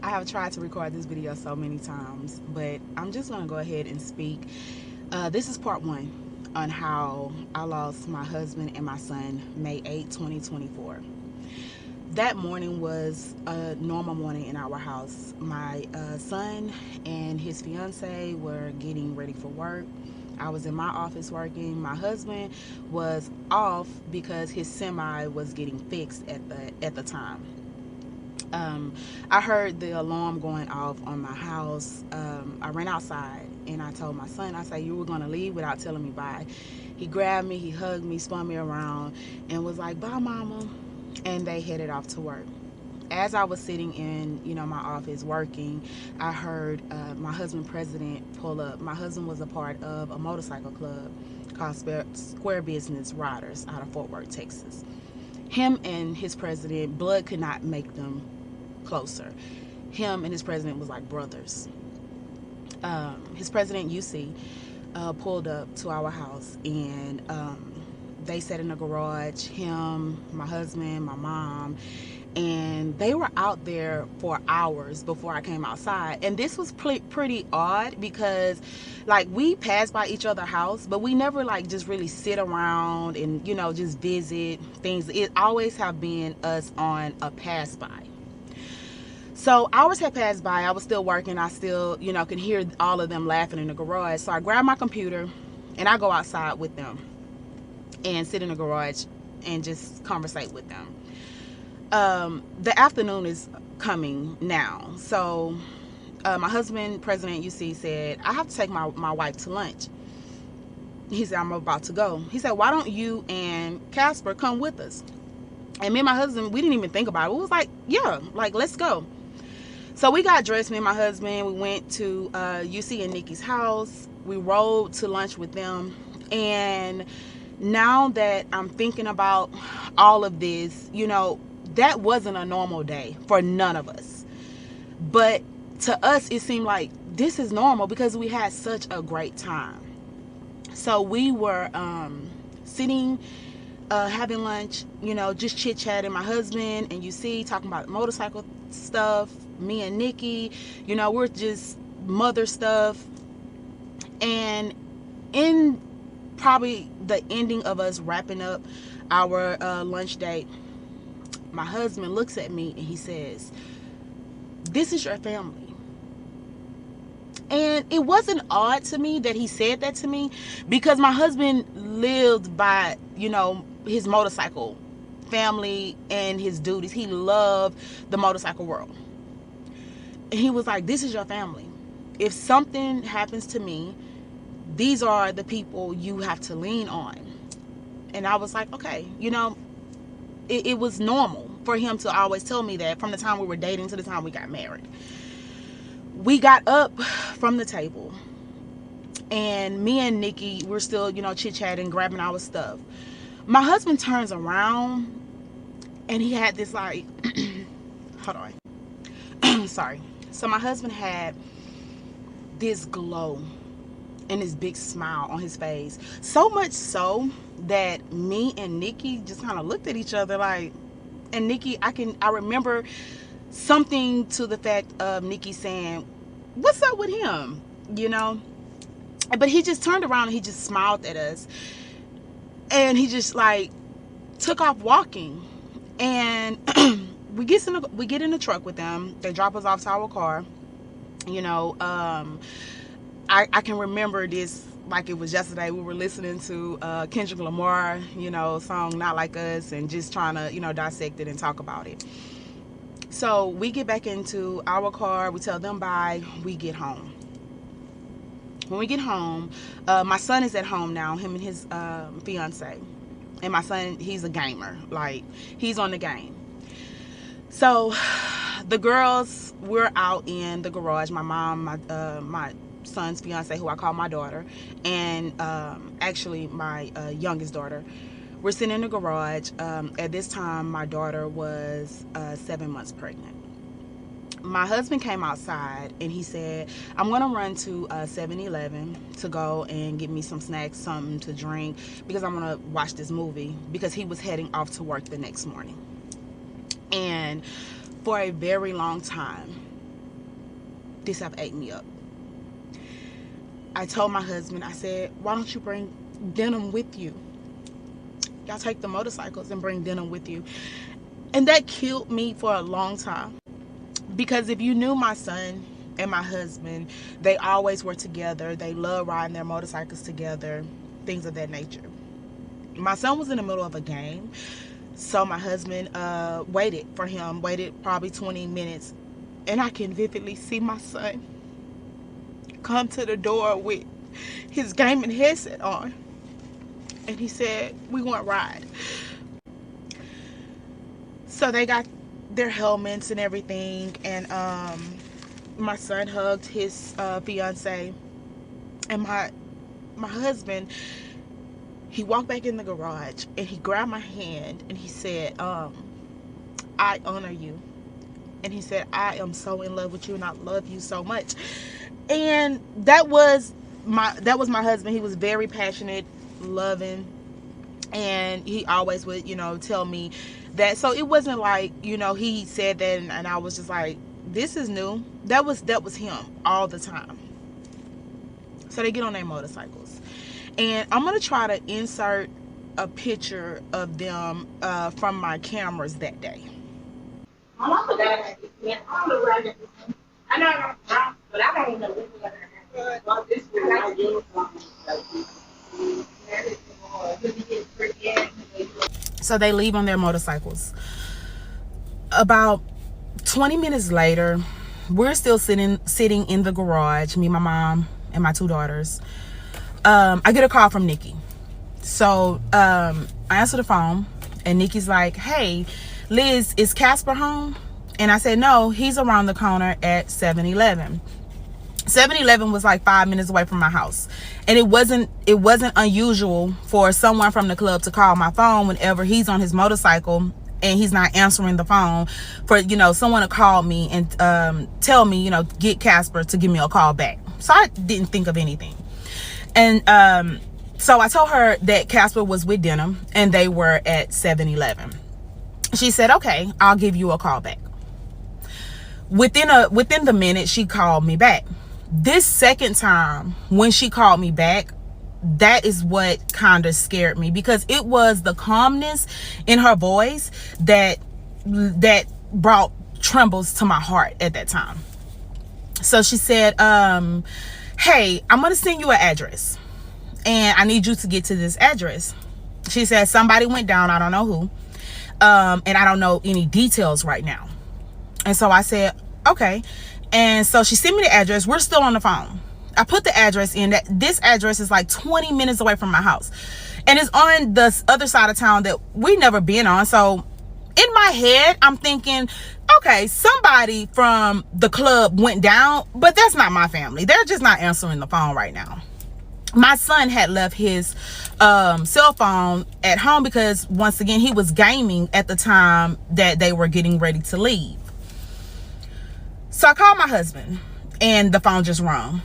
I have tried to record this video so many times, but I'm just going to go ahead and speak. This is part one on how I lost my husband and my son May 8, 2024. That morning was a normal morning in our house. My son and his fiance were getting ready for work. I was in my office working. My husband was off because his semi was getting fixed at the time. I heard the alarm going off on my house. I ran outside and I told my son, I said, you were going to leave without telling me bye. He grabbed me, he hugged me, spun me around, and was like, bye, mama. And they headed off to work. As I was sitting in, my office working, I heard my husband president pull up. My husband was a part of a motorcycle club called Square Business Riders out of Fort Worth, Texas. Him and his president, blood could not make them closer. Him and his president was like brothers. His president, UC, pulled up to our house, and they sat in the garage, him, my husband, my mom, and they were out there for hours before I came outside. And this was pretty odd because like we passed by each other's house, but we never like just really sit around and just visit things. It always have been us on a pass by. So hours had passed by. I was still working. I still can hear all of them laughing in the garage. So I grab my computer and I go outside with them and sit in the garage and just conversate with them. The afternoon is coming now. So my husband, President UC, said, I have to take my wife to lunch. He said, I'm about to go. He said, why don't you and Casper come with us? And me and my husband, we didn't even think about it. We was like, yeah, like, let's go. So we got dressed, me and my husband. We went to UC and Nikki's house. We rode to lunch with them. And now that I'm thinking about all of this, that wasn't a normal day for none of us. But to us, it seemed like this is normal because we had such a great time. So we were sitting, having lunch, just chit-chatting. My husband and UC talking about motorcycle stuff. Me and Nikki, we're just mother stuff. And in probably the ending of us wrapping up our lunch date, my husband looks at me and he says, this is your family. And it wasn't odd to me that he said that to me because my husband lived by, his motorcycle family and his duties. He loved the motorcycle world. And he was like, this is your family. If something happens to me, these are the people you have to lean on. And I was like, okay, it was normal for him to always tell me that from the time we were dating to the time we got married. We got up from the table and me and Nikki, we're still, chit-chatting, grabbing our stuff. My husband turns around and he had this like, hold on. Sorry. So my husband had this glow and this big smile on his face. So much so that me and Nikki just kind of looked at each other like, and Nikki, I remember something to the fact of Nikki saying, what's up with him? But he just turned around and he just smiled at us. And he just like took off walking. And we get in the truck with them. They drop us off to our car. I can remember this like it was yesterday. We were listening to Kendrick Lamar, song Not Like Us, and just trying to, dissect it and talk about it. So we get back into our car. We tell them bye. We get home. When we get home, my son is at home now, him and his fiance. And my son, he's a gamer. Like, he's on the game. So the girls, we're out in the garage. My mom, my son's fiance, who I call my daughter, and actually my youngest daughter. We're sitting in the garage. At this time, my daughter was 7 months pregnant. My husband came outside and he said, I'm going to run to 7-Eleven to go and get me some snacks, something to drink, because I'm going to watch this movie, because he was heading off to work the next morning. And for a very long time, This have ate me up. I told my husband, I said, why don't you bring denim with you? Y'all take the motorcycles and bring denim with you. And that killed me for a long time. Because if you knew my son and my husband, they always were together. They love riding their motorcycles together, things of that nature. My son was in the middle of a game, so my husband waited for him, waited probably 20 minutes, and I can vividly see my son come to the door with his gaming headset on, and he said, we want to ride. So they got their helmets and everything, and my son hugged his fiance, and my husband, he walked back in the garage and he grabbed my hand and he said, I honor you. And he said, I am so in love with you and I love you so much. And that was my husband. He was very passionate, loving, and he always would, tell me that. So it wasn't like, he said that and I was just like, this is new. That was him all the time. So they get on their motorcycles, and I'm gonna try to insert a picture of them from my cameras that day. My mom forgot I don't know where I got this one. I know I got it wrong, but I don't even know where I got it. This was my uniform. So they leave on their motorcycles. About 20 minutes later, we're still sitting in the garage, me, my mom, and my two daughters. I get a call from Nikki. So I answer the phone, and Nikki's like, hey, Liz, is Casper home? And I said, no, he's around the corner at 7-Eleven. 7-Eleven was like 5 minutes away from my house, and it wasn't unusual for someone from the club to call my phone whenever he's on his motorcycle and he's not answering the phone, for someone to call me and tell me, get Casper to give me a call back. So I didn't think of anything, and so I told her that Casper was with Denim and they were at 7-Eleven. She said, okay, I'll give you a call back. Within the minute, she called me back. This second time when she called me back, that is what kind of scared me, because it was the calmness in her voice that brought trembles to my heart at that time. So she said, hey, I'm gonna send you an address and I need you to get to this address. She said somebody went down, I don't know who, and I don't know any details right now. And so I said, okay. And so she sent me the address. We're still on the phone. I put the address in. This address is like 20 minutes away from my house, and it's on the other side of town that we never been on. So in my head, I'm thinking, okay, somebody from the club went down, but that's not my family. They're just not answering the phone right now. My son had left his cell phone at home because, once again, he was gaming at the time that they were getting ready to leave. So I called my husband and the phone just rang.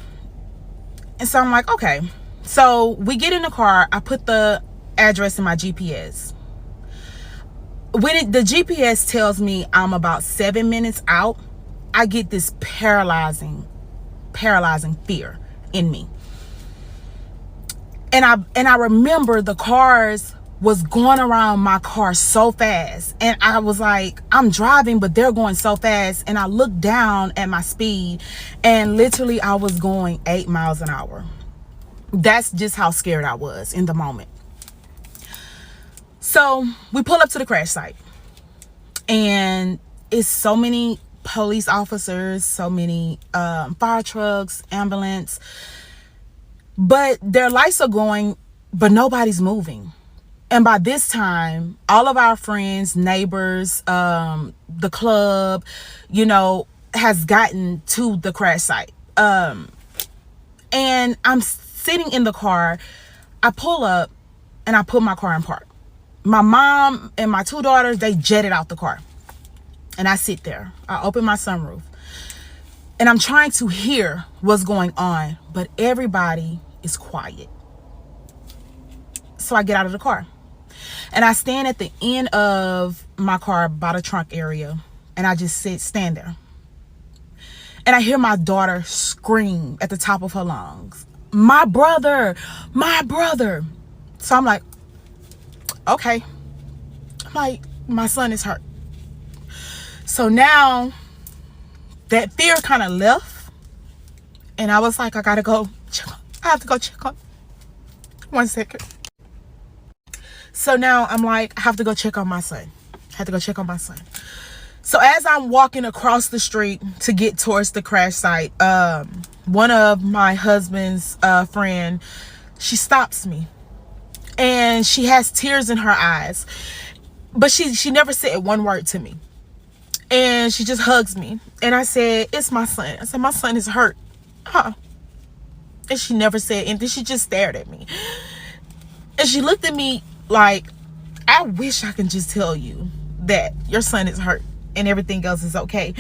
And so I'm like, okay. So we get in the car. I put the address in my GPS. When the GPS tells me I'm about 7 minutes out, I get this paralyzing fear in me. And I remember the cars was going around my car so fast, and I was like, I'm driving, but they're going so fast. And I looked down at my speed, and literally I was going 8 miles an hour. That's just how scared I was in the moment. So we pull up to the crash site, and it's so many police officers, so many fire trucks, ambulance, but their lights are going, but nobody's moving. And by this time, all of our friends, neighbors, the club, has gotten to the crash site. And I'm sitting in the car. I pull up and I put my car in park. My mom and my two daughters, they jetted out the car. And I sit there. I open my sunroof. And I'm trying to hear what's going on, but everybody is quiet. So I get out of the car. And I stand at the end of my car by the trunk area, and I just stand there. And I hear my daughter scream at the top of her lungs, my brother, my brother. So I'm like, okay. I'm like, my son is hurt. So now that fear kind of left. And I was like, I gotta go check on, I have to go check on. 1 second. So now I'm like, I have to go check on my son. I have to go check on my son. So as I'm walking across the street to get towards the crash site, one of my husband's friend, she stops me. And she has tears in her eyes. But she never said one word to me. And she just hugs me. And I said, it's my son. I said, my son is hurt. Huh? And she never said anything. She just stared at me. And she looked at me like, I wish I can just tell you that your son is hurt and everything else is okay.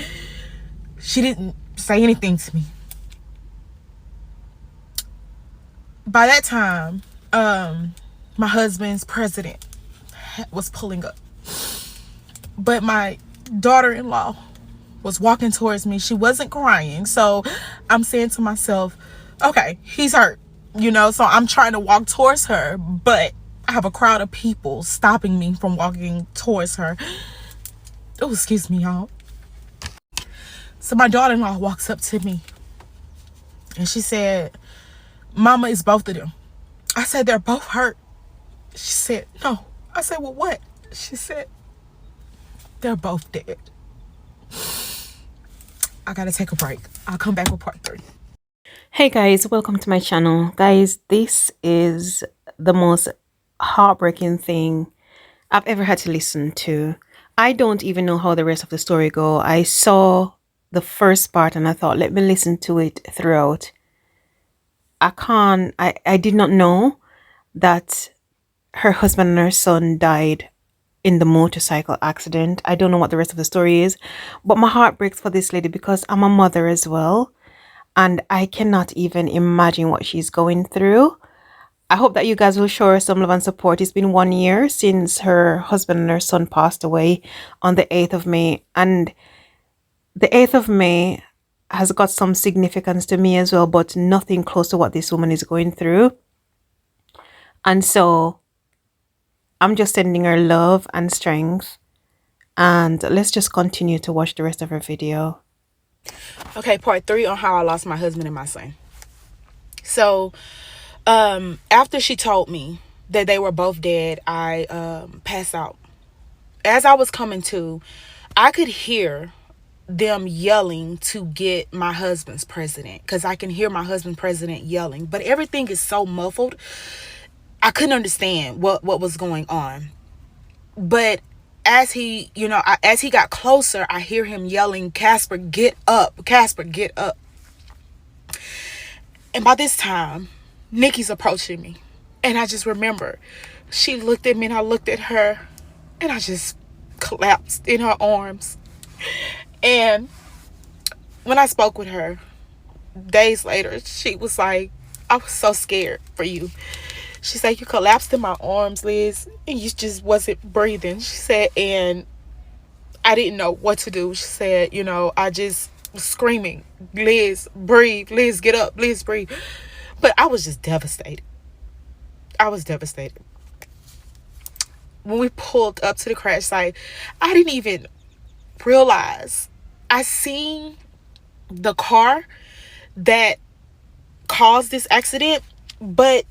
She didn't say anything to me. By that time, my husband's president was pulling up. But my daughter-in-law was walking towards me. She wasn't crying. So I'm saying to myself, okay, he's hurt. You know, so I'm trying to walk towards her, but I have a crowd of people stopping me from walking towards her. Oh, excuse me, y'all. So my daughter-in-law walks up to me and she said, Mama, it's both of them. I said, they're both hurt. She said, no. I said, well, what? She said, they're both dead. I gotta take a break. I'll come back with part 3. Hey guys, welcome to my channel. Guys, this is the most heartbreaking thing I've ever had to listen to. I don't even know how the rest of the story go. I saw the first part and I thought, let me listen to it throughout. I did not know that her husband and her son died in the motorcycle accident. I don't know what the rest of the story is, but my heart breaks for this lady because I'm a mother as well. And I cannot even imagine what she's going through. I hope that you guys will show her some love and support. It's been 1 year since her husband and her son passed away on the 8th of May. And the 8th of May has got some significance to me as well, but nothing close to what this woman is going through. And so I'm just sending her love and strength. And let's just continue to watch the rest of her video. Okay, part 3 on how I lost my husband and my son. So, after she told me that they were both dead, I passed out. As I was coming to, I could hear them yelling to get my husband's president, because I can hear my husband's president yelling, but everything is so muffled. I couldn't understand what was going on. But as he, as he got closer, I hear him yelling, Casper, get up. Casper, get up. And by this time, Nikki's approaching me. And I just remember, she looked at me and I looked at her. And I just collapsed in her arms. And when I spoke with her, days later, she was like, I was so scared for you. She said, you collapsed in my arms, Liz, and you just wasn't breathing. She said, and I didn't know what to do. She said, I just was screaming, Liz, breathe. Liz, get up. Liz, breathe. But I was just devastated. I was devastated. When we pulled up to the crash site, I didn't even realize. I seen the car that caused this accident, but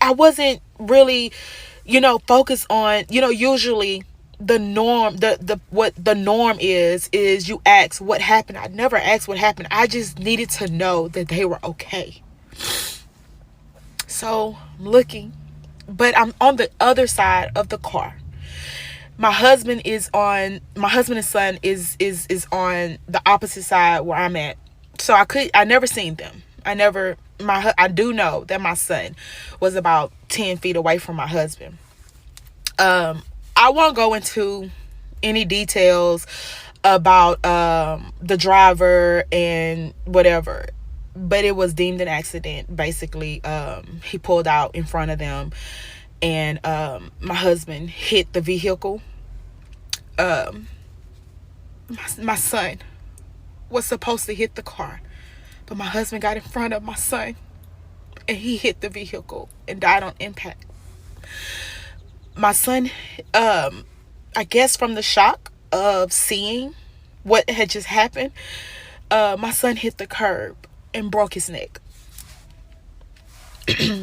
I wasn't really, focused on, usually the norm, what the norm is you ask what happened. I never asked what happened. I just needed to know that they were okay. So I'm looking, but I'm on the other side of the car. My husband and son is on the opposite side where I'm at. So I never seen them. I do know that my son was about 10 feet away from my husband. I won't go into any details about the driver and whatever, but it was deemed an accident. Basically, he pulled out in front of them, and my husband hit the vehicle. My son was supposed to hit the car, but my husband got in front of my son and he hit the vehicle and died on impact. My son, I guess from the shock of seeing what had just happened, my son hit the curb and broke his neck.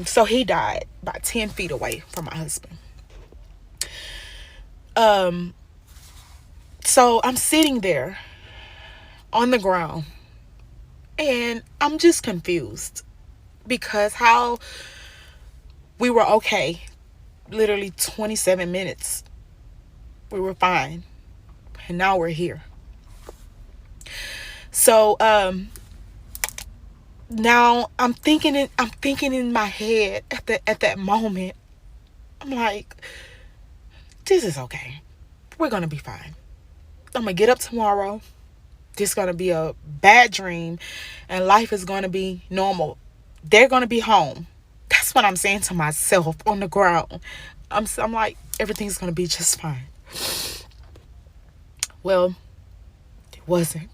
So he died about 10 feet away from my husband. So I'm sitting there on the ground and I'm just confused because how we were okay, literally 27 minutes, we were fine, and now we're here. So now I'm thinking in my head at that moment, I'm like, this is okay. We're gonna be fine. I'm gonna get up tomorrow. This is gonna be a bad dream, and life is gonna be normal. They're gonna be home. That's what I'm saying to myself on the ground. I'm like, everything's gonna be just fine. Well, it wasn't.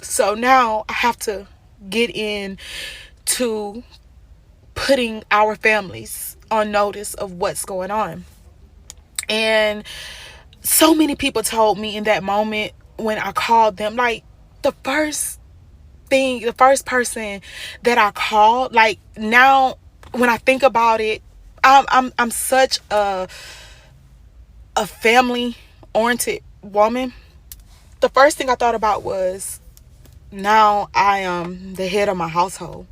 So now I have to get in to putting our families on notice of what's going on. And so many people told me in that moment when I called them, like, the first person that I called, like, now when I think about it, I'm such a family oriented woman. The first thing I thought about was, now I am the head of my household.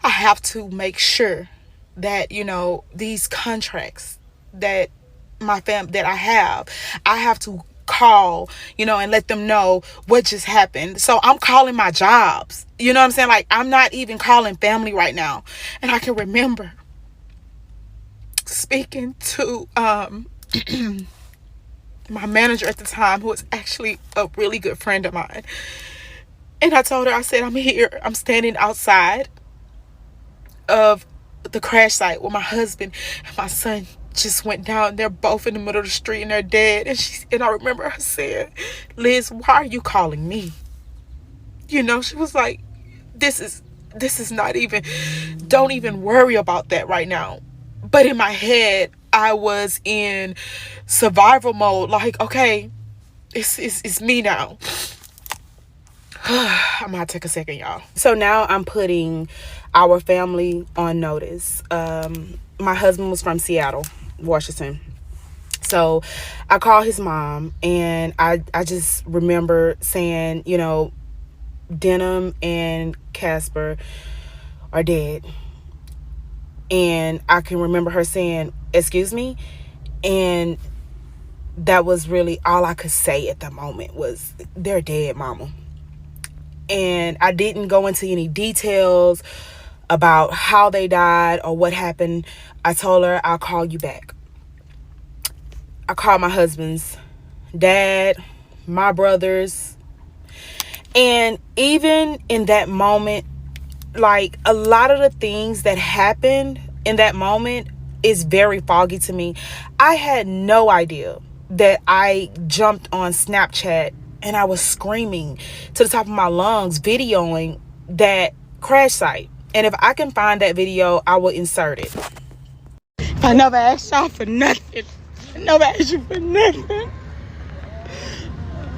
I have to make sure that, these contracts that I have to call, and let them know what just happened. So I'm calling my jobs. You know what I'm saying? Like, I'm not even calling family right now. And I can remember speaking to my manager at the time, who was actually a really good friend of mine. And I told her, I said, I'm here. I'm standing outside of the crash site where my husband and my son just went down. They're both in the middle of the street and they're dead. And I remember her saying, Liz, why are you calling me? She was like, this is not even, don't even worry about that right now. But in my head, I was in survival mode. Like, okay, it's me now. I'm gonna take a second, y'all. So now I'm putting our family on notice. My husband was from Seattle, Washington. So I called his mom and I just remember saying, Denham and Casper are dead. And I can remember her saying, excuse me? And that was really all I could say at the moment was, they're dead, mama. And I didn't go into any details about how they died or what happened. I told her, I'll call you back. I called my husband's dad, my brothers. And even in that moment, like, a lot of the things that happened in that moment is very foggy to me. I had no idea that I jumped on Snapchat and I was screaming to the top of my lungs, videoing that crash site. And if I can find that video, I will insert it. I never asked y'all for nothing. I never asked you for nothing.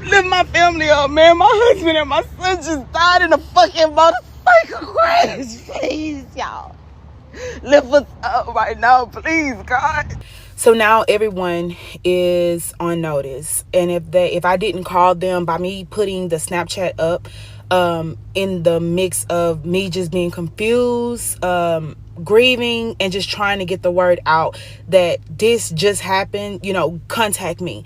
Lift my family up, man. My husband and my son just died in a fucking motorcycle crash. Please, y'all. Lift us up right now, please, God. So now everyone is on notice. And if I didn't call them, by me putting the Snapchat up, in the mix of me just being confused, grieving, and just trying to get the word out that this just happened, contact me.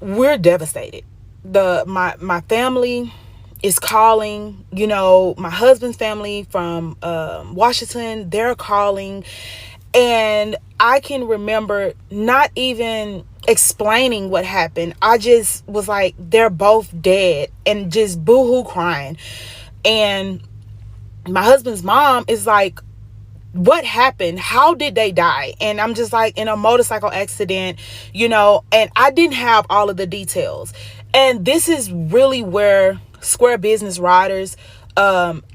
We're devastated. My family is calling, my husband's family from Washington, they're calling. And I can remember not even explaining what happened. I just was like, they're both dead, and just boohoo crying. And my husband's mom is like, what happened? How did they die? And I'm just like, in a motorcycle accident, and I didn't have all of the details. And this is really where Square Business Riders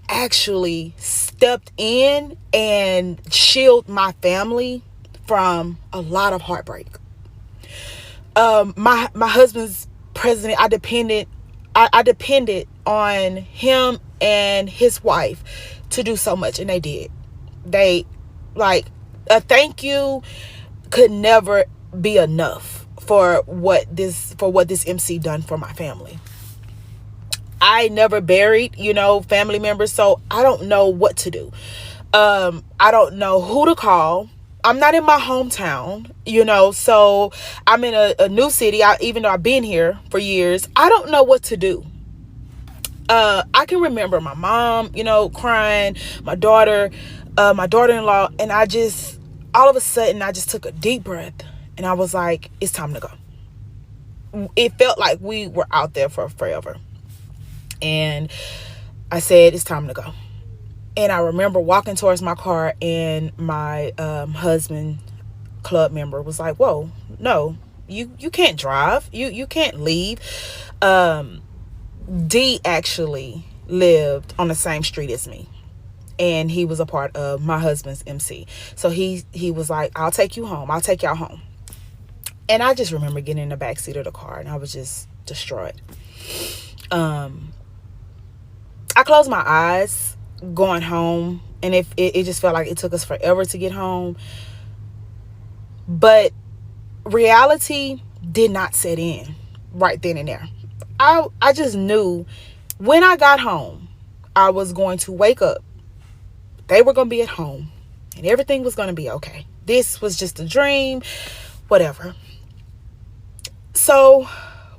actually stepped in and shield my family from a lot of heartbreak. My husband's president, I depended on him and his wife to do so much, and they did. They, like, a thank you could never be enough for what this MC done for my family. I never buried, family members, so I don't know what to do. I don't know who to call. I'm not in my hometown, so I'm in a new city. Even though I've been here for years, I don't know what to do. I can remember my mom, crying, my daughter-in-law, and all of a sudden, I just took a deep breath, and I was like, it's time to go. It felt like we were out there for forever. And I said, it's time to go. And I remember walking towards my car, and my husband, club member, was like, whoa, no, you can't drive. You can't leave. D actually lived on the same street as me, and he was a part of my husband's MC. So he was like, I'll take you home. I'll take y'all home. And I just remember getting in the backseat of the car, and I was just distraught. I closed my eyes going home, and it just felt like it took us forever to get home. But reality did not set in right then and there. I just knew when I got home, I was going to wake up. They were going to be at home, and everything was going to be okay. This was just a dream, whatever. So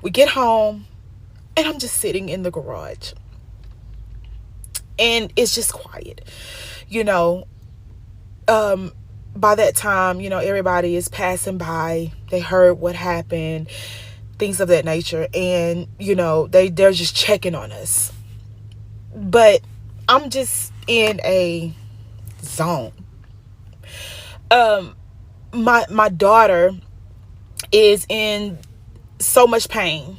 we get home, and I'm just sitting in the garage, and it's just quiet. By that time, everybody is passing by. They heard what happened, things of that nature, and they're just checking on us. But I'm just in a zone. My daughter is in so much pain.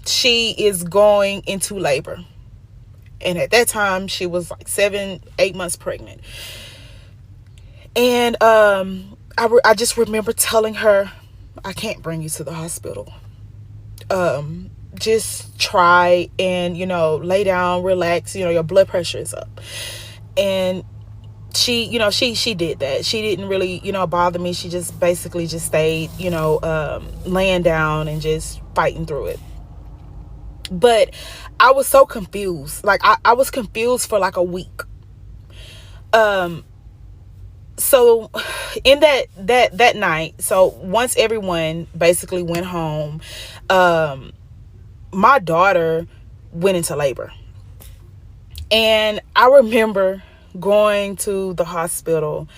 She is going into labor, and at that time she was like 7-8 months pregnant. And I just remember telling her, I can't bring you to the hospital. Just try and, lay down, relax, your blood pressure is up. And she did that. She didn't really, bother me. She just basically just stayed, laying down and just fighting through it. But I was so confused. Like, I was confused for like a week. So in that night, so once everyone basically went home, my daughter went into labor. And I remember going to the hospital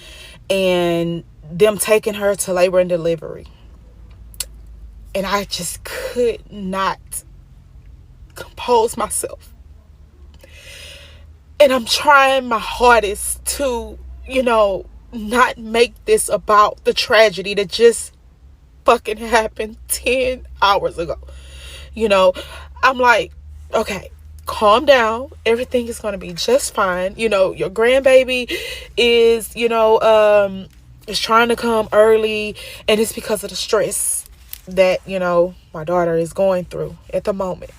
and them taking her to labor and delivery. And I just could not compose myself. And I'm trying my hardest to, not make this about the tragedy that just fucking happened 10 hours ago. I'm like, okay, calm down. Everything is going to be just fine. Your grandbaby is, is trying to come early, and it's because of the stress that, my daughter is going through at the moment.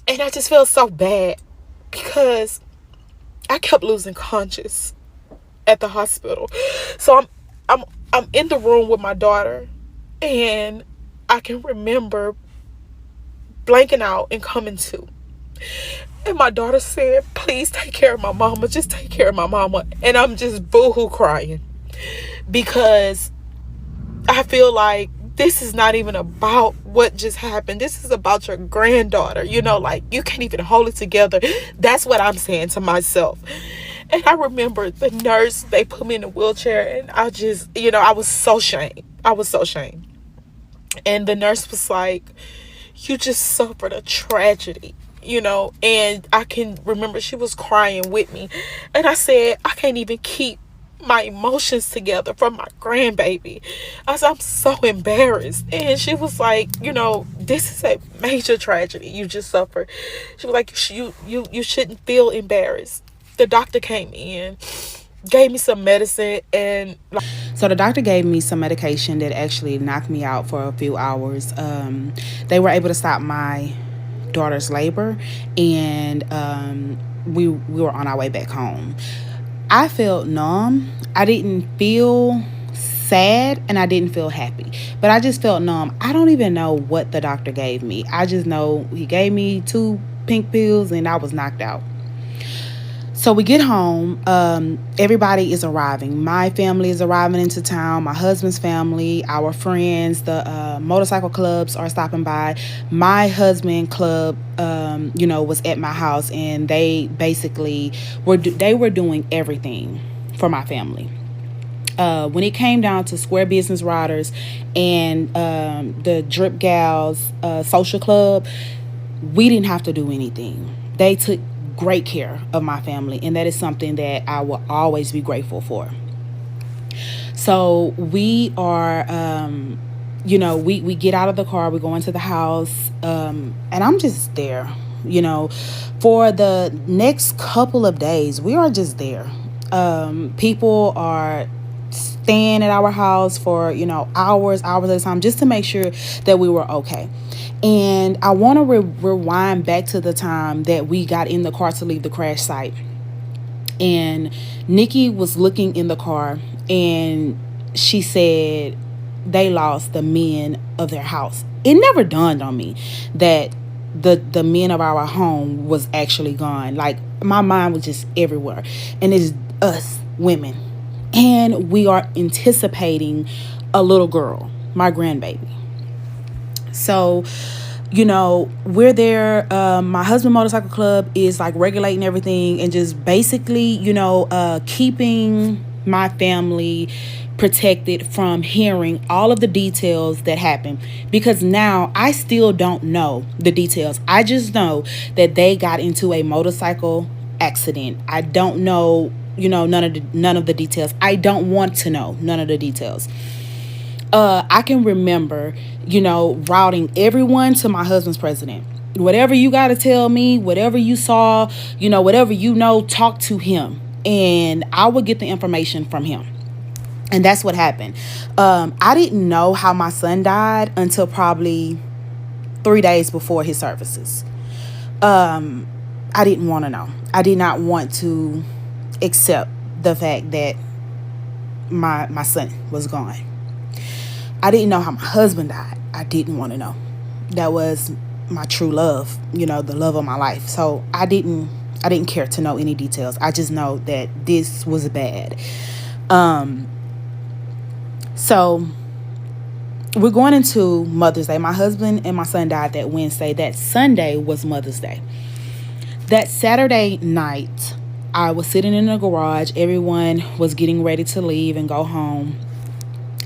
And I just feel so bad because I kept losing conscious at the hospital. So I'm in the room with my daughter, and I can remember blanking out and coming to. And my daughter said, please take care of my mama. Just take care of my mama. And I'm just boohoo crying because I feel like this is not even about what just happened. This is about your granddaughter. Like, you can't even hold it together. That's what I'm saying to myself. And I remember the nurse, they put me in a wheelchair, and I just, I was so ashamed. And the nurse was like, you just suffered a tragedy, and I can remember she was crying with me. And I said, I can't even keep my emotions together from my grandbaby. I said, I'm so embarrassed. And she was like, this is a major tragedy you just suffered. She was like, you shouldn't feel embarrassed. The doctor came in, gave me some medicine, and So the doctor gave me some medication that actually knocked me out for a few hours. They were able to stop my daughter's labor, and we were on our way back home. I felt numb. I didn't feel sad and I didn't feel happy, but I just felt numb. I don't even know what the doctor gave me. I just know he gave me two pink pills and I was knocked out. So we get home. Everybody is arriving. My family is arriving into town. My husband's family, our friends, the motorcycle clubs are stopping by. My husband club, was at my house, and they basically were doing everything for my family. When it came down to Square Business Riders and the Drip Gals social club, we didn't have to do anything. They took great care of my family, and that is something that I will always be grateful for. So we are, we get out of the car, we go into the house, and I'm just there. For the next couple of days, we are just there. People are staying at our house for hours at a time, just to make sure that we were okay. And I want to rewind back to the time that we got in the car to leave the crash site, and Nikki was looking in the car, and she said they lost the men of their house. It never dawned on me that the men of our home was actually gone. Like, my mind was just everywhere, and it's us women, and we are anticipating a little girl, my grandbaby. So, we're there. My husband motorcycle club is like regulating everything and just basically, keeping my family protected from hearing all of the details that happen, because now I still don't know the details. I just know that they got into a motorcycle accident. I don't know, none of the details. I don't want to know none of the details. I can remember, routing everyone to my husband's president. Whatever you got to tell me, whatever you saw, whatever talk to him, and I would get the information from him. And that's what happened. I didn't know how my son died until probably 3 days before his services. I didn't want to know. I did not want to accept the fact that my son was gone. I didn't know how my husband died. I didn't want to know. That was my true love, the love of my life. So I didn't care to know any details. I just know that this was bad. So we're going into Mother's Day. My husband and my son died that Wednesday. That Sunday was Mother's Day. That Saturday night, I was sitting in the garage. Everyone was getting ready to leave and go home.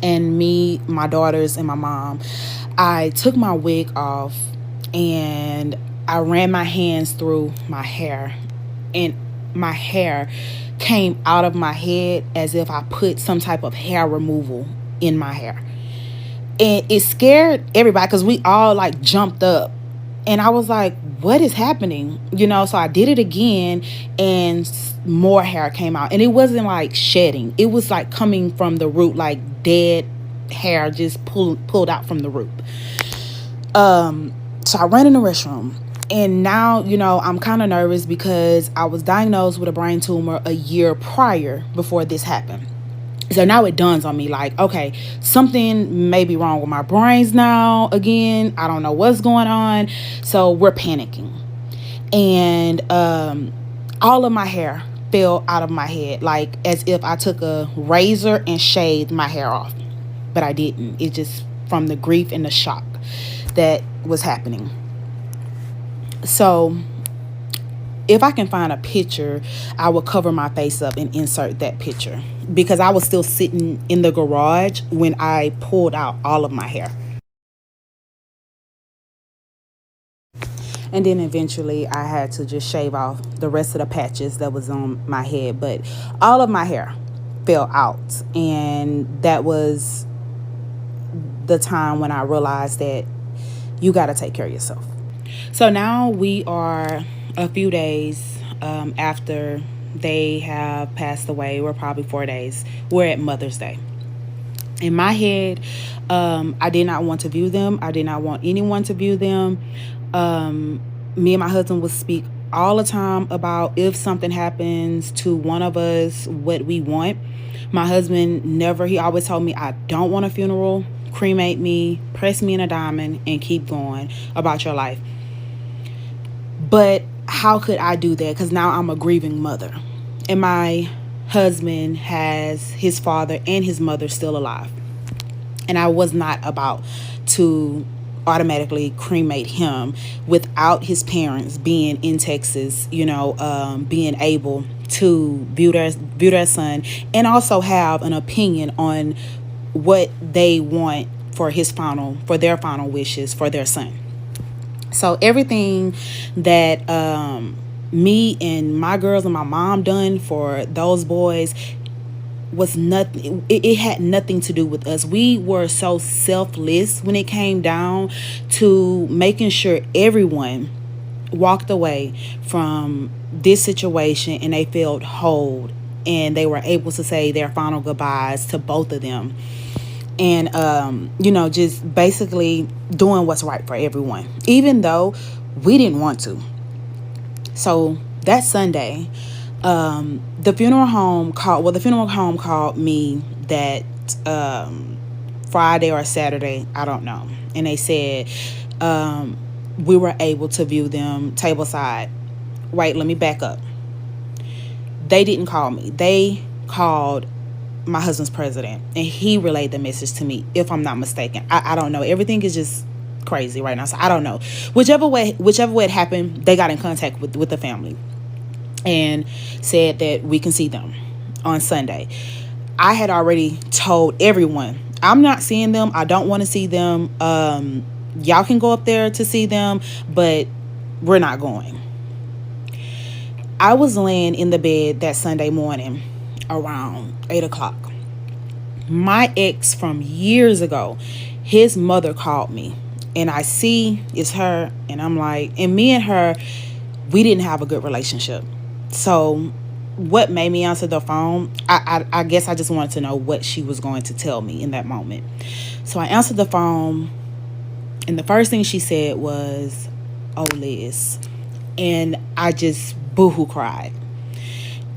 And me, my daughters, and my mom, I took my wig off and I ran my hands through my hair. And my hair came out of my head as if I put some type of hair removal in my hair. And it scared everybody because we all like jumped up. And I was like, what is happening? So I did it again and more hair came out. And it wasn't like shedding. It was like coming from the root, like dead hair just pulled out from the root. So I ran in the restroom. And now, I'm kind of nervous because I was diagnosed with a brain tumor a year prior before this happened. So now it dawns on me like, okay, something may be wrong with my brains now again. I don't know what's going on. So we're panicking. And all of my hair fell out of my head, like as if I took a razor and shaved my hair off. But I didn't. It's just from the grief and the shock that was happening. So if I can find a picture, I will cover my face up and insert that picture, because I was still sitting in the garage when I pulled out all of my hair. And then eventually I had to just shave off the rest of the patches that was on my head. But all of my hair fell out. And that was the time when I realized that you got to take care of yourself. So now we are a few days after they have passed away. We're probably 4 days. We're at Mother's Day. In my head, I did not want to view them. I did not want anyone to view them. Me and my husband would speak all the time about if something happens to one of us, what we want. My husband never, he always told me, I don't want a funeral. Cremate me, press me in a diamond, and keep going about your life. But how could I do that? Because now I'm a grieving mother. And my husband has his father and his mother still alive. And I was not about to automatically cremate him without his parents being in Texas, being able to view their son and also have an opinion on what they want for their final wishes for their son. So everything that me and my girls and my mom done for those boys was nothing. It had nothing to do with us. We were so selfless when it came down to making sure everyone walked away from this situation and they felt whole and they were able to say their final goodbyes to both of them. And just basically doing what's right for everyone, even though we didn't want to. So that Sunday, the funeral home called me that Friday or Saturday, I don't know, and they said we were able to view them tableside. Wait, let me back up. They didn't call me. They called my husband's president, and he relayed the message to me, if I'm not mistaken. I don't know. Everything is just crazy right now, so I don't know. Whichever way it happened, they got in contact with the family and said that we can see them on Sunday. I had already told everyone, I'm not seeing them. I don't want to see them. Y'all can go up there to see them, but we're not going. I was laying in the bed that Sunday morning around 8 o'clock. My ex from years ago, his mother called me, and I see it's her, and I'm like, and me and her, we didn't have a good relationship. So what made me answer the phone, I guess I just wanted to know what she was going to tell me in that moment. So I answered the phone, and the first thing she said was, "Oh, Liz." And I just boohoo cried.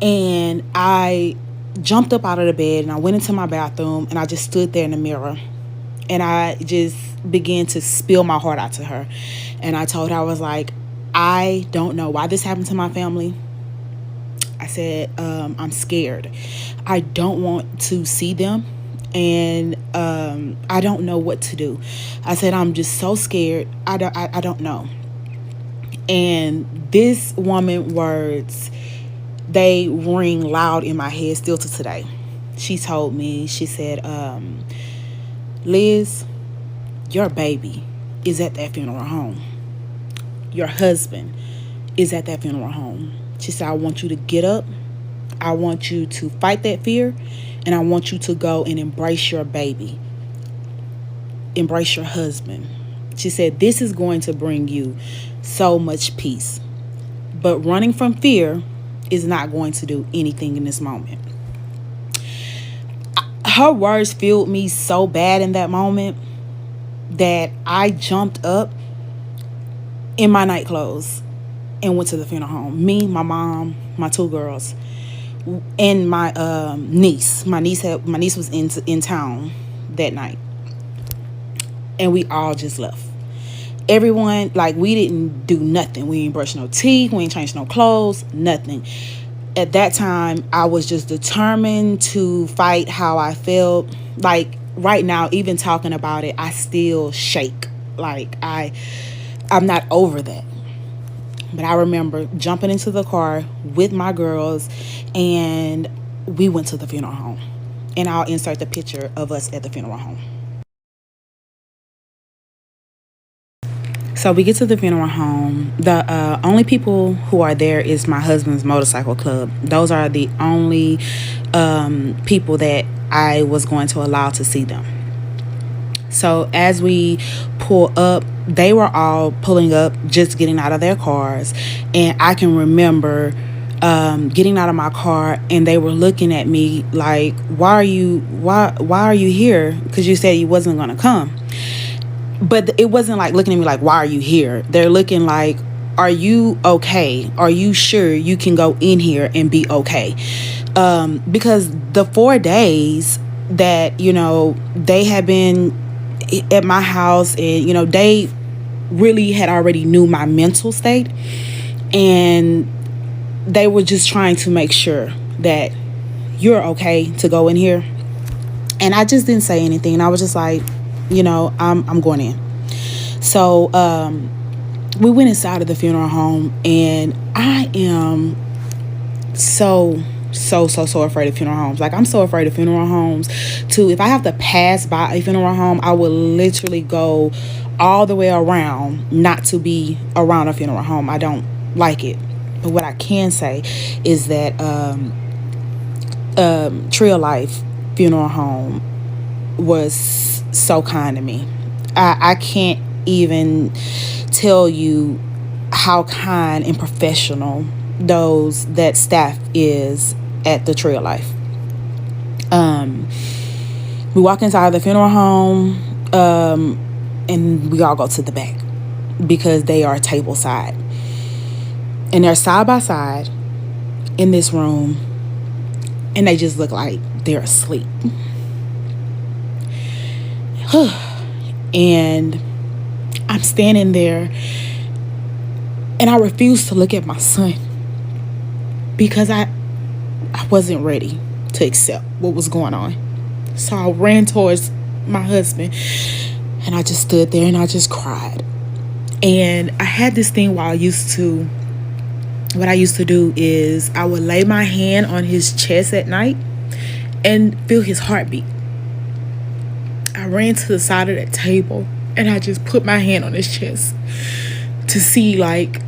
And I jumped up out of the bed and I went into my bathroom and I just stood there in the mirror. And I just began to spill my heart out to her. And I told her, I was like, I don't know why this happened to my family. I said, I'm scared. I don't want to see them. And I don't know what to do. I said, I'm just so scared. I don't know. And this woman's words, they ring loud in my head still to today. She told me, she said, Liz, your baby is at that funeral home. Your husband is at that funeral home. She said, I want you to get up. I want you to fight that fear. And I want you to go and embrace your baby. Embrace your husband. She said, this is going to bring you so much peace. But running from fear is not going to do anything in this moment. Her words filled me so bad in that moment that I jumped up in my night clothes and went to the funeral home. Me, my mom, my two girls, and my niece. My niece was in town that night, and we all just left. Everyone, like, we didn't do nothing. We ain't brush no teeth. We ain't change no clothes. Nothing. At that time, I was just determined to fight how I felt. Like, right now, even talking about it, I still shake. Like, I'm not over that. But I remember jumping into the car with my girls, and we went to the funeral home. And I'll insert the picture of us at the funeral home. So we get to the funeral home. The only people who are there is my husband's motorcycle club. Those are the only people that I was going to allow to see them. So as we pull up, they were all pulling up, just getting out of their cars. And I can remember getting out of my car, and they were looking at me like, why are you here? Because you said you wasn't going to come. But it wasn't like looking at me like, why are you here? They're looking like, are you okay? Are you sure you can go in here and be okay? Because the 4 days that, they had been at my house, and, they really had already knew my mental state, and they were just trying to make sure that you're okay to go in here. And I just didn't say anything. And I was just like, I'm going in. So we went inside of the funeral home, and I am so afraid of funeral homes. Like, I'm so afraid of funeral homes too. If I have to pass by a funeral home, I will literally go all the way around not to be around a funeral home. I don't like it. But what I can say is that Tree of Life Funeral Home was so kind to me. I can't even tell you how kind and professional that staff is at the Tree of Life. We walk inside the funeral home, and we all go to the back because they are table side, and they're side by side in this room, and they just look like they're asleep. And I'm standing there, and I refuse to look at my son because I wasn't ready to accept what was going on. So I ran towards my husband, and I just stood there and I just cried. And I had this thing what I used to do is I would lay my hand on his chest at night and feel his heartbeat. I ran to the side of that table, and I just put my hand on his chest to see, like,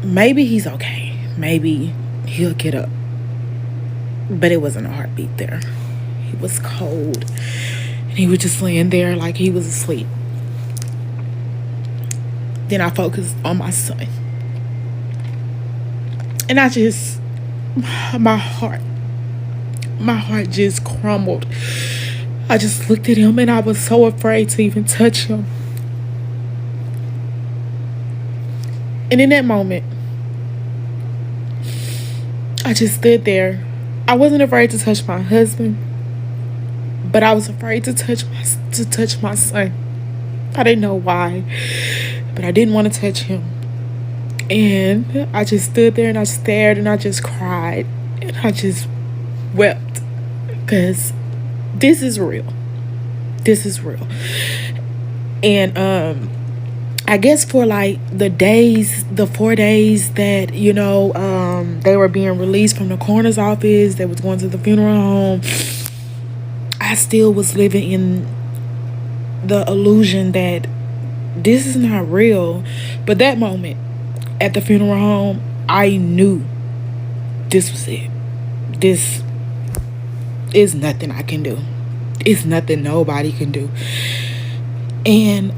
maybe he's okay. Maybe he'll get up. But it wasn't a heartbeat there. He was cold, and he was just laying there like he was asleep. Then I focused on my son, and my heart just crumbled. I just looked at him, and I was so afraid to even touch him. And in that moment, I just stood there. I wasn't afraid to touch my husband, but I was afraid to touch my son. I didn't know why, but I didn't want to touch him. And I just stood there, and I stared, and I just cried, and I just wept, because this is real. And I guess for like the 4 days that, they were being released from the coroner's office, they was going to the funeral home, I still was living in the illusion that this is not real. But that moment at the funeral home, I knew this was it. This is nothing I can do. It's nothing nobody can do. And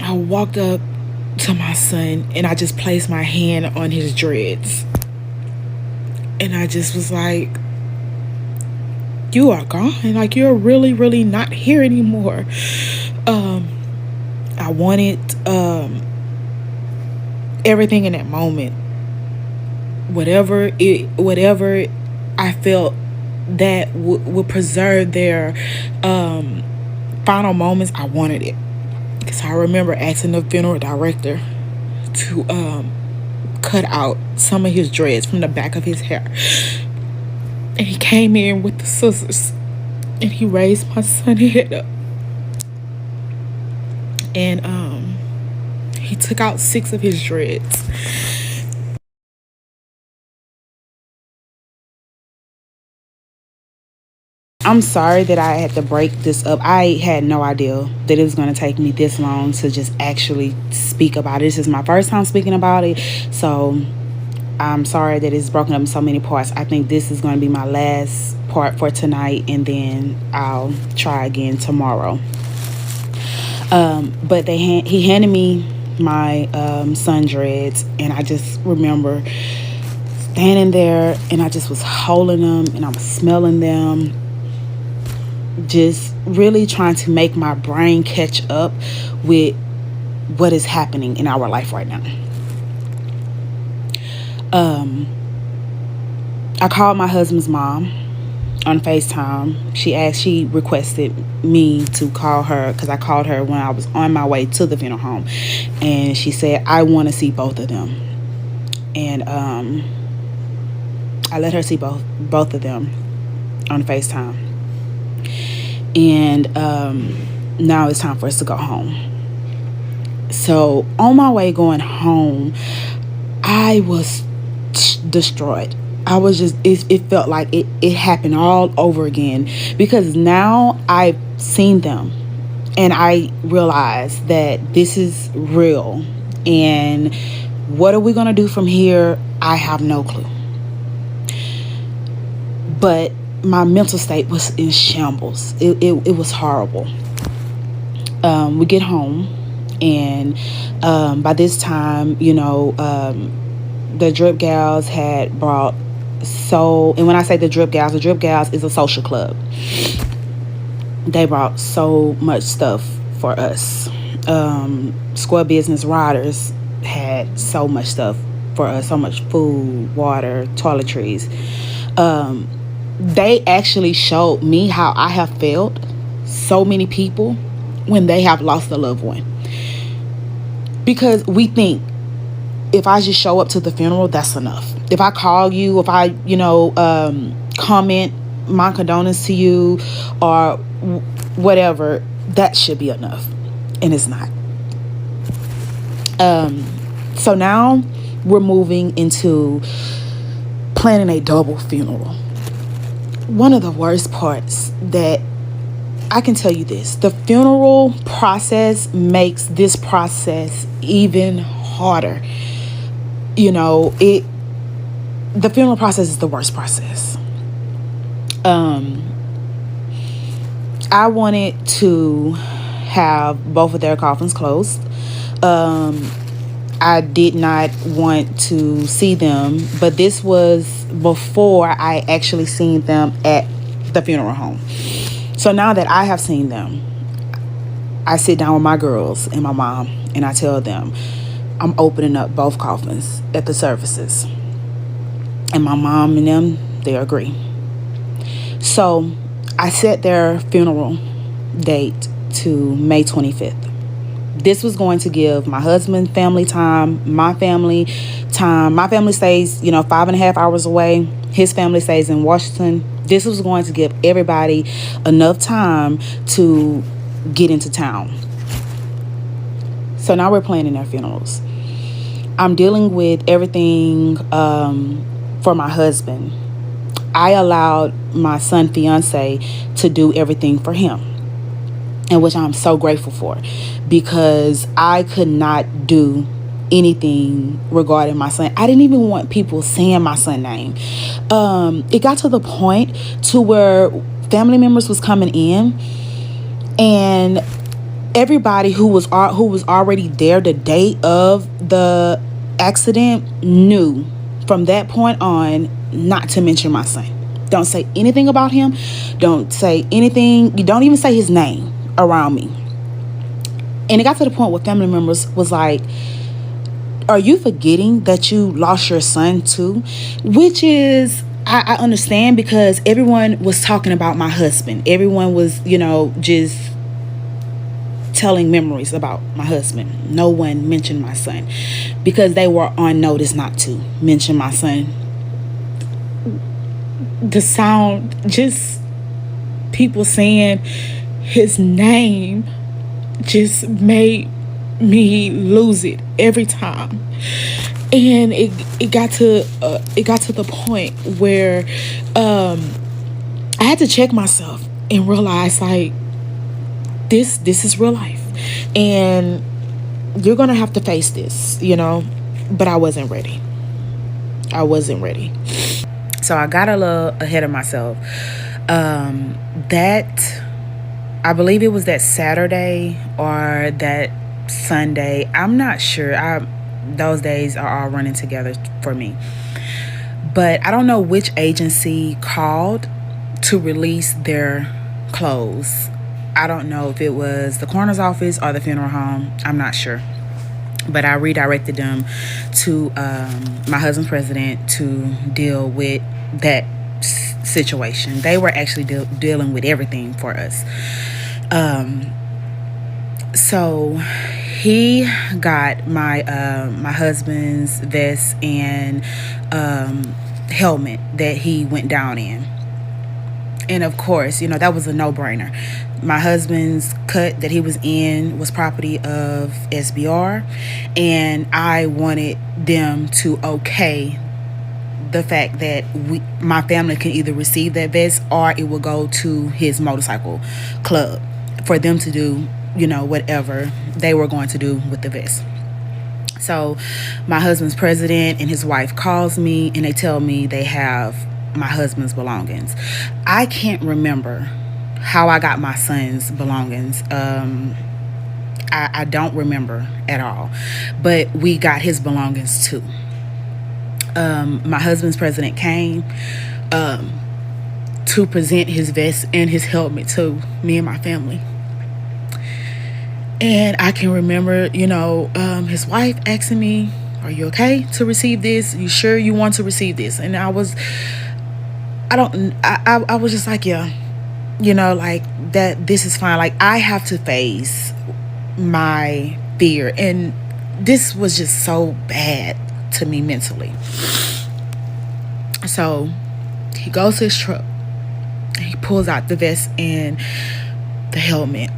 I walked up to my son, and I just placed my hand on his dreads, and I just was like, you are gone. Like, you're really, really not here anymore. I wanted everything in that moment. Whatever I felt that would preserve their final moments, I wanted it. Because I remember asking the funeral director to cut out some of his dreads from the back of his hair. And he came in with the scissors, and he raised my son's head up. And he took out 6 of his dreads. I'm sorry that I had to break this up. I had no idea that it was going to take me this long to just actually speak about it. This is my first time speaking about it. So I'm sorry that it's broken up in so many parts. I think this is going to be my last part for tonight, and then I'll try again tomorrow. But he handed me my sun dreads, and I just remember standing there, and I just was holding them, and I was smelling them, just really trying to make my brain catch up with what is happening in our life right now. I called my husband's mom on FaceTime. She requested me to call her because I called her when I was on my way to the funeral home, and she said, I want to see both of them. And I let her see both of them on FaceTime. And now it's time for us to go home. So on my way going home, I was destroyed. I was just, it felt like it happened all over again, because now I've seen them and I realized that this is real, and what are we going to do from here? I have no clue. But my mental state was in shambles. It was horrible. We get home, and by this time, the Drip Gals had brought and when I say the Drip Gals is a social club. They brought so much stuff for us. Square Business Riders had so much stuff for us, so much food, water, toiletries. They actually showed me how I have felt so many people when they have lost a loved one. Because we think, if I just show up to the funeral, that's enough. If I call you, if I, comment my condolence to you or whatever, that should be enough. And it's not. So now we're moving into planning a double funeral. One of the worst parts that I can tell you this, the funeral process makes this process even harder. The funeral process is the worst process. I wanted to have both of their coffins closed. I did not want to see them, but this was before I actually seen them at the funeral home. So now that I have seen them, I sit down with my girls and my mom, and I tell them I'm opening up both coffins at the services. And my mom and them, they agree. So I set their funeral date to May 25th. This was going to give my husband family time, my family time. My family stays, 5.5 hours away. His family stays in Washington. This was going to give everybody enough time to get into town. So now we're planning their funerals. I'm dealing with everything for my husband. I allowed my son fiance to do everything for him, and which I'm so grateful for, because I could not do anything regarding my son. I didn't even want people saying my son's name. It got to the point to where family members was coming in, and everybody who was already there the day of the accident knew from that point on not to mention my son. Don't say anything about him. Don't say anything. You don't even say his name around me. And it got to the point where family members was like, are you forgetting that you lost your son too? Which is, I understand, because everyone was talking about my husband. Everyone was, just telling memories about my husband. No one mentioned my son because they were on notice not to mention my son. The sound, just people saying his name, just made me lose it every time. And it got to the point where I had to check myself and realize like this is real life, and you're gonna have to face this, you know. But I wasn't ready. I wasn't ready. So I got a little ahead of myself. That I believe it was that Saturday or that Sunday. I'm not sure. Those days are all running together for me. But I don't know which agency called to release their clothes. I don't know if it was the coroner's office or the funeral home. I'm not sure. But I redirected them to my husband's president to deal with that situation. They were actually dealing with everything for us. So he got my husband's vest and helmet that he went down in. And of course, you know, that was a no-brainer. My husband's cut that he was in was property of SBR, and I wanted them to okay the fact that my family can either receive that vest or it will go to his motorcycle club for them to do, you know, whatever they were going to do with the vest. So my husband's president and his wife calls me and they tell me they have my husband's belongings. I can't remember how I got my son's belongings. I don't remember at all. But we got his belongings too. My husband's president came to present his vest and his helmet to me and my family. And I can remember, you know, his wife asking me, "Are you okay to receive this? You sure you want to receive this?" And I was just like, yeah, you know, like that. This is fine. Like I have to face my fear, and this was just so bad to me mentally. So he goes to his truck. He pulls out the vest and the helmet.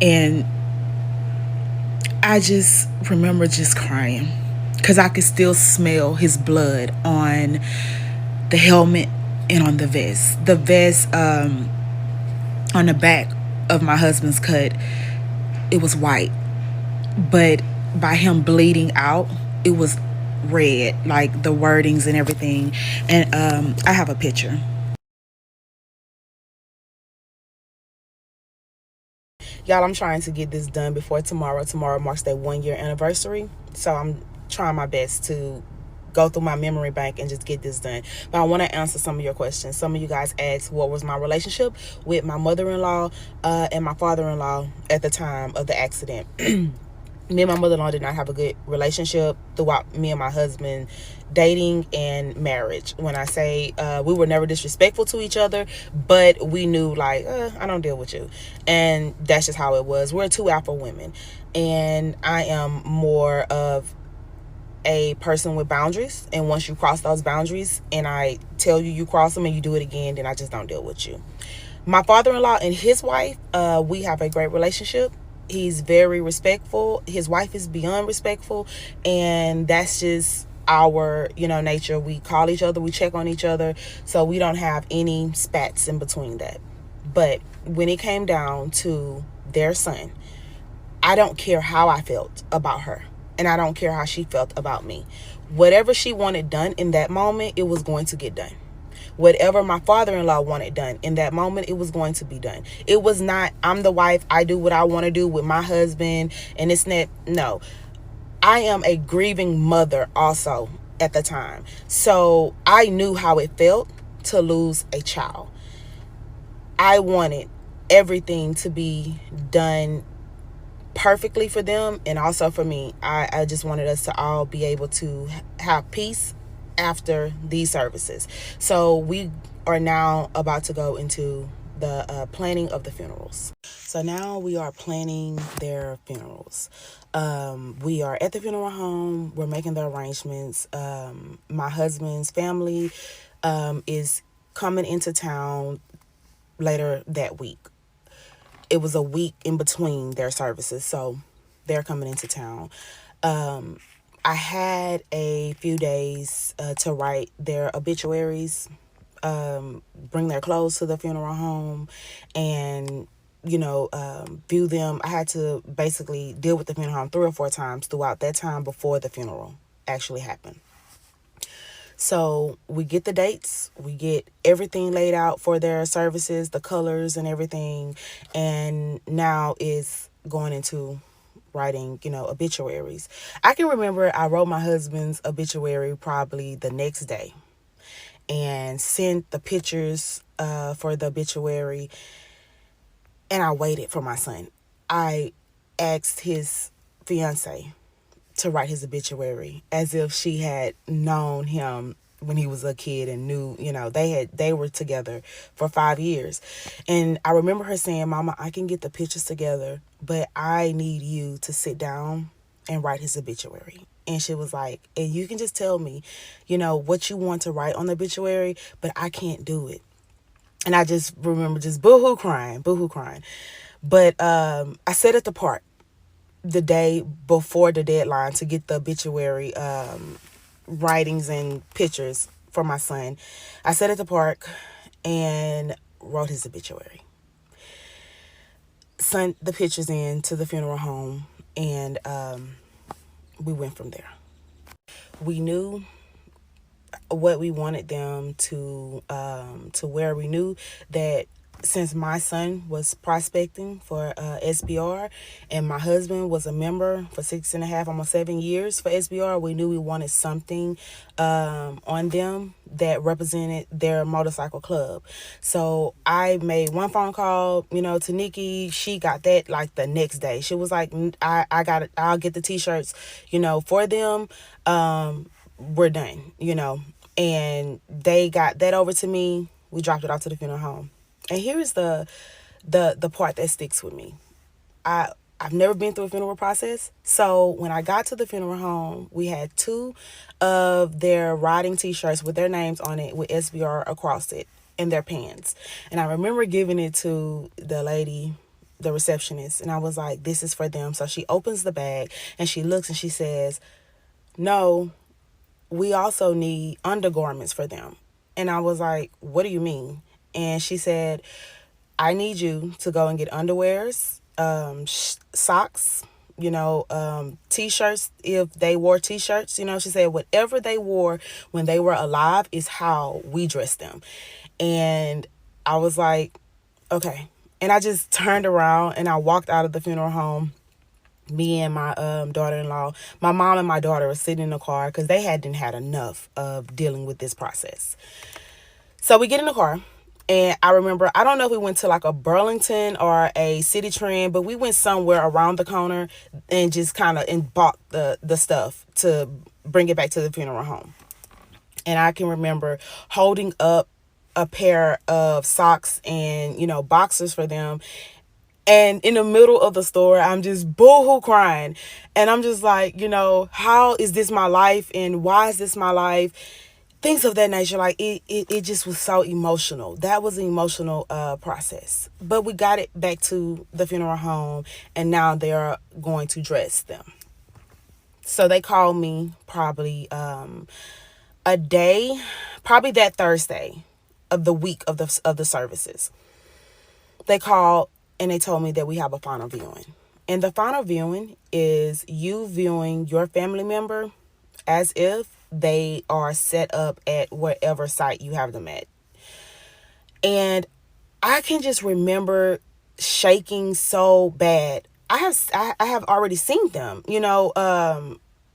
And I just remember just crying because I could still smell his blood on the helmet and on the vest. The vest on the back of my husband's cut, it was white. But by him bleeding out, it was red, like the wordings and everything. And I have a picture. Y'all, I'm trying to get this done before tomorrow. Tomorrow marks their 1 year anniversary. So I'm trying my best to go through my memory bank and just get this done. But I want to answer some of your questions. Some of you guys asked what was my relationship with my mother-in-law and my father-in-law at the time of the accident. Me and my mother-in-law did not have a good relationship throughout me and my husband dating and marriage. When I say we were never disrespectful to each other, but we knew like, I don't deal with you. And that's just how it was. We're two alpha women. And I am more of a person with boundaries. And once you cross those boundaries and I tell you you cross them and you do it again, then I just don't deal with you. My father-in-law and his wife, we have a great relationship. He's very respectful. His wife is beyond respectful. And that's just our, you know, nature. We call each other, we check on each other. So we don't have any spats in between that. But when it came down to their son, I don't care how I felt about her. And I don't care how she felt about me. Whatever she wanted done in that moment, it was going to get done. Whatever my father-in-law wanted done in that moment, it was going to be done. It was not, I'm the wife, I do what I want to do with my husband, and it's not, no. I am a grieving mother also at the time. So I knew how it felt to lose a child. I wanted everything to be done perfectly for them and also for me. I just wanted us to all be able to have peace after these services. So we are now about to go into the planning of the funerals. So now we are planning their funerals. We are at the funeral home. We're making the arrangements. My husband's family is coming into town later that week. It was a week in between their services, so they're coming into town. I had a few days to write their obituaries. bring their clothes to the funeral home and view them. I had to basically deal with the funeral home 3 or 4 times throughout that time before the funeral actually happened. So we get the dates, we get everything laid out for their services, the colors and everything, and now is going into writing, obituaries. I can remember I wrote my husband's obituary probably the next day and sent the pictures for the obituary, and I waited for my son. I asked his fiance to write his obituary as if she had known him when he was a kid and knew, they were together for 5 years. And I remember her saying, "Mama, I can get the pictures together, but I need you to sit down and write his obituary." And she was like, "And you can just tell me, what you want to write on the obituary, but I can't do it." And I just remember just boohoo crying. But I sat at the park the day before the deadline to get the obituary writings and pictures for my son. I sat at the park and wrote his obituary. Sent the pictures in to the funeral home, and we went from there. We knew what we wanted them to wear. We knew that since my son was prospecting for SBR and my husband was a member for 6.5, almost 7 years for SBR, we knew we wanted something on them that represented their motorcycle club. So I made one phone call, to Nikki. She got that like the next day. She was like, I got it. I'll get the t-shirts, for them. We're done, and they got that over to me. We dropped it off to the funeral home. And here is the part that sticks with me. I've never been through a funeral process. So when I got to the funeral home, we had 2 of their riding t-shirts with their names on it with SBR across it in their pants. And I remember giving it to the lady, the receptionist, and I was like, "This is for them." So she opens the bag and she looks and she says, "No, we also need undergarments for them." And I was like, "What do you mean?" And she said, "I need you to go and get underwears, socks, t-shirts, if they wore t-shirts." She said whatever they wore when they were alive is how we dress them. And I was like, okay. And I just turned around and I walked out of the funeral home. Me and my daughter-in-law, my mom and my daughter were sitting in the car because they hadn't had enough of dealing with this process. So we get in the car. And I remember, I don't know if we went to like a Burlington or a City Trend, but we went somewhere around the corner and just kind of and bought the stuff to bring it back to the funeral home. And I can remember holding up a pair of socks and, boxers for them. And in the middle of the store, I'm just boohoo crying. And I'm just like, how is this my life? And why is this my life? Things of that nature. Like it just was so emotional. That was an emotional process. But we got it back to the funeral home, and now they're going to dress them. So they called me probably a day, probably that Thursday of the week of the services. They called and they told me that we have a final viewing. And the final viewing is you viewing your family member as if they are set up at wherever site you have them at. And I can just remember shaking so bad. I have already seen them,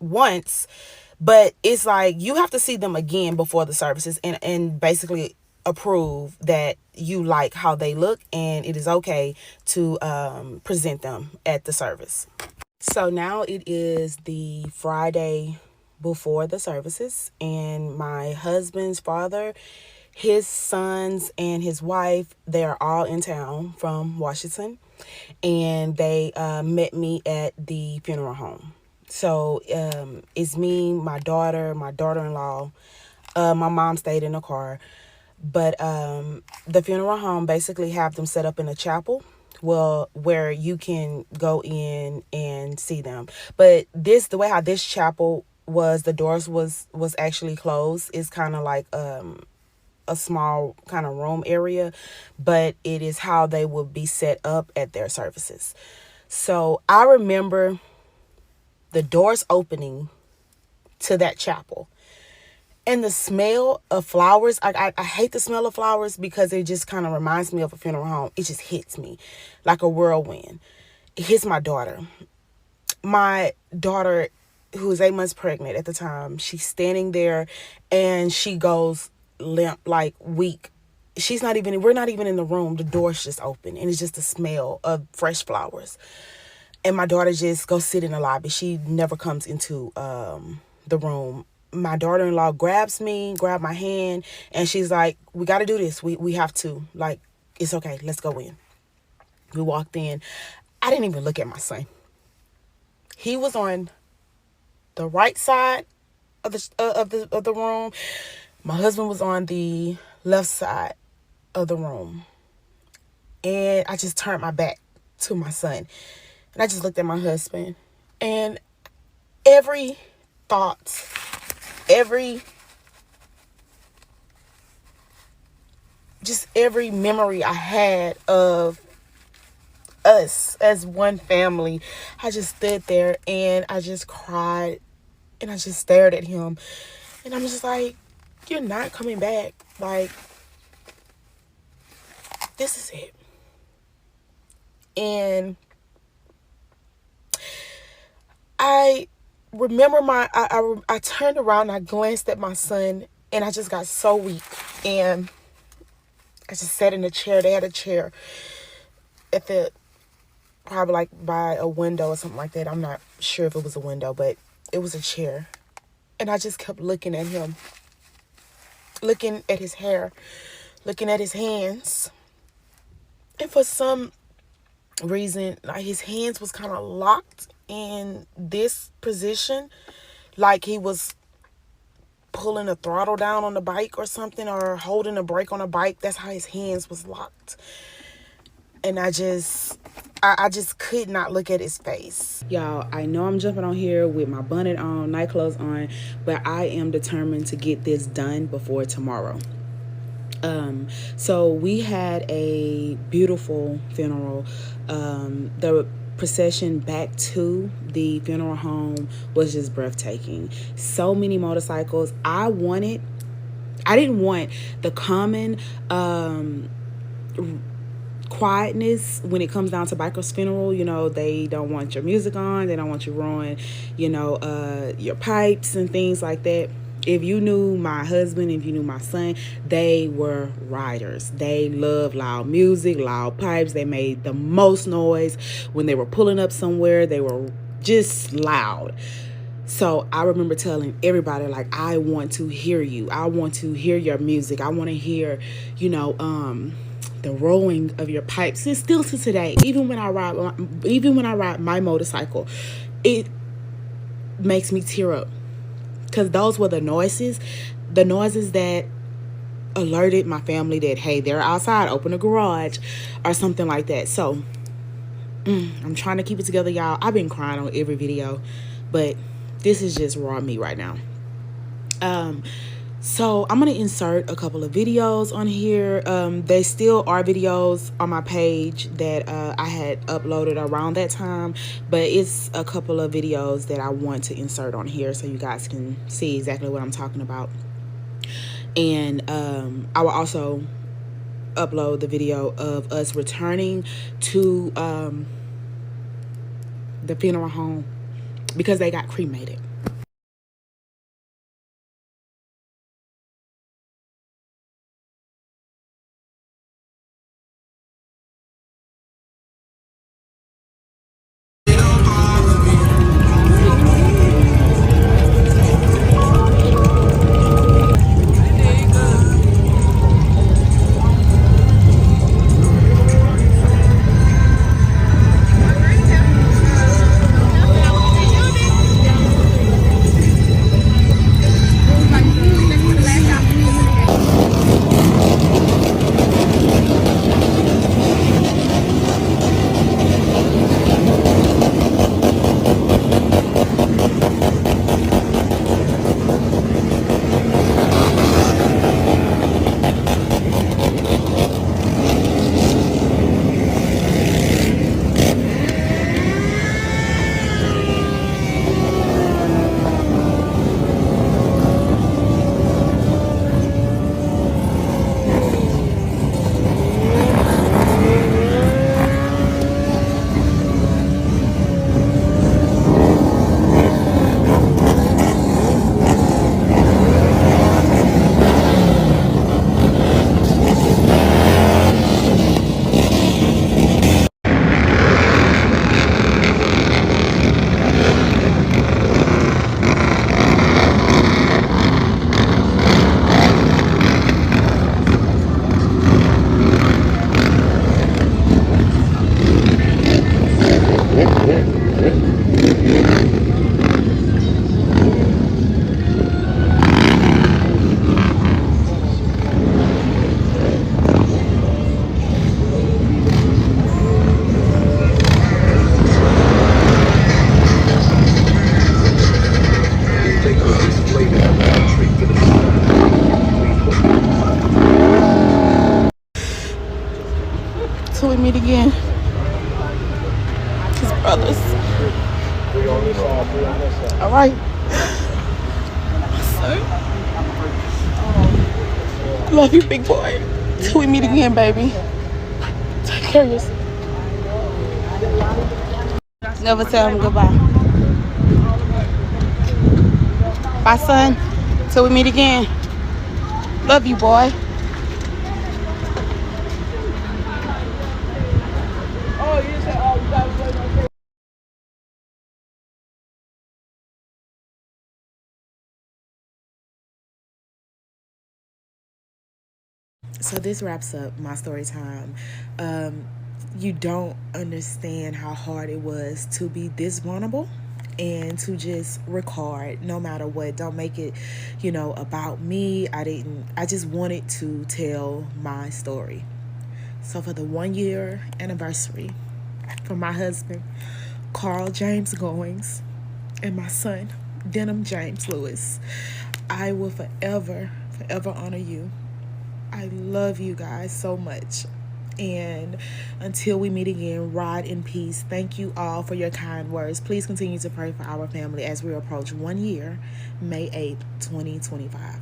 once, but it's like you have to see them again before the services and basically approve that you like how they look and it is okay to present them at the service. So now it is the Friday before the services, and my husband's father, his sons, and his wife, they're all in town from Washington, and they met me at the funeral home. So it's me, my daughter, my daughter-in-law. My mom stayed in the car. But the funeral home basically have them set up in a chapel, where you can go in and see them. But the way how this chapel was, the doors was actually closed. It's kind of like a small kind of room area, but it is how they will be set up at their services. So I remember the doors opening to that chapel. And the smell of flowers, I hate the smell of flowers because it just kind of reminds me of a funeral home. It just hits me like a whirlwind. It hits my daughter. My daughter, who was 8 months pregnant at the time, she's standing there and she goes limp, like weak. We're not even in the room. The door's just open and it's just the smell of fresh flowers. And my daughter just goes sit in the lobby. She never comes into the room. My daughter-in-law grabs my hand, and she's like, we got to do this. We have to. Like, it's okay. Let's go in. We walked in. I didn't even look at my son. He was on the right side of the room. My husband was on the left side of the room. And I just turned my back to my son. And I just looked at my husband. And every thought, every memory I had of us as one family, I just stood there and I just cried and I just stared at him. And I'm just like, you're not coming back. Like, this is it. And I remember I turned around and I glanced at my son and I just got so weak. And I just sat in a chair. They had a chair at probably like by a window or something like that. I'm not sure if it was a window, but it was a chair. And I just kept looking at him, looking at his hair, looking at his hands. And for some reason, like, his hands was kind of locked in this position, like he was pulling a throttle down on the bike or something, or holding a brake on a bike. That's how his hands was locked. And I just could not look at his face. Y'all, I know I'm jumping on here with my bonnet on, night clothes on, but I am determined to get this done before tomorrow. So we had a beautiful funeral. The procession back to the funeral home was just breathtaking. So many motorcycles. I didn't want the common quietness when it comes down to bikers' funeral. You know, they don't want your music on, they don't want you rolling, your pipes and things like that. If you knew my husband, if you knew my son, they were riders. They loved loud music, loud pipes. They made the most noise. When they were pulling up somewhere, they were just loud. So I remember telling everybody, like, I want to hear you. I want to hear your music. I want to hear, the rolling of your pipes. And still to today, even when I ride my motorcycle, it makes me tear up. Because those were the noises that alerted my family that, hey, they're outside, open a garage or something like that. So I'm trying to keep it together, y'all. I've been crying on every video, but this is just raw me right now. So I'm going to insert a couple of videos on here. They still are videos on my page that I had uploaded around that time, but it's a couple of videos that I want to insert on here so you guys can see exactly what I'm talking about. And I will also upload the video of us returning to the funeral home because they got cremated. meet again. His brothers. All right. Son. Love you, big boy. Till we meet again, baby. Take care of yourself. Never tell him goodbye. Bye, son. Till we meet again. Love you, boy. So this wraps up my story time. You don't understand how hard it was to be this vulnerable and to just record no matter what. Don't make it, about me. I just wanted to tell my story. So for the 1 year anniversary for my husband, Carl James Goings, and my son, Denham James Lewis, I will forever, forever honor you. I love you guys so much. And until we meet again, ride in peace. Thank you all for your kind words. Please continue to pray for our family as we approach 1 year, May 8th, 2025.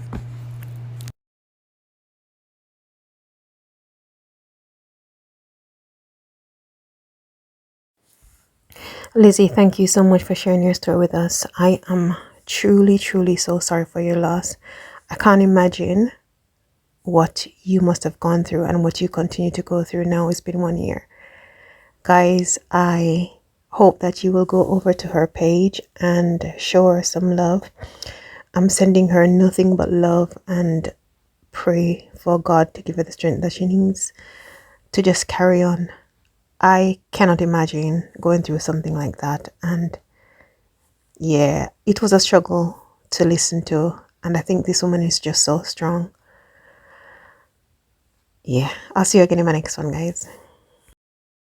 Lizzie, thank you so much for sharing your story with us. I am truly, truly so sorry for your loss. I can't imagine what you must have gone through and what you continue to go through now. It's been 1 year. Guys, I hope that you will go over to her page and show her some love. I'm sending her nothing but love and pray for God to give her the strength that she needs to just carry on. I cannot imagine going through something like that. And yeah, it was a struggle to listen to. And I think this woman is just so strong. Yeah, I'll see you again in my next one, guys.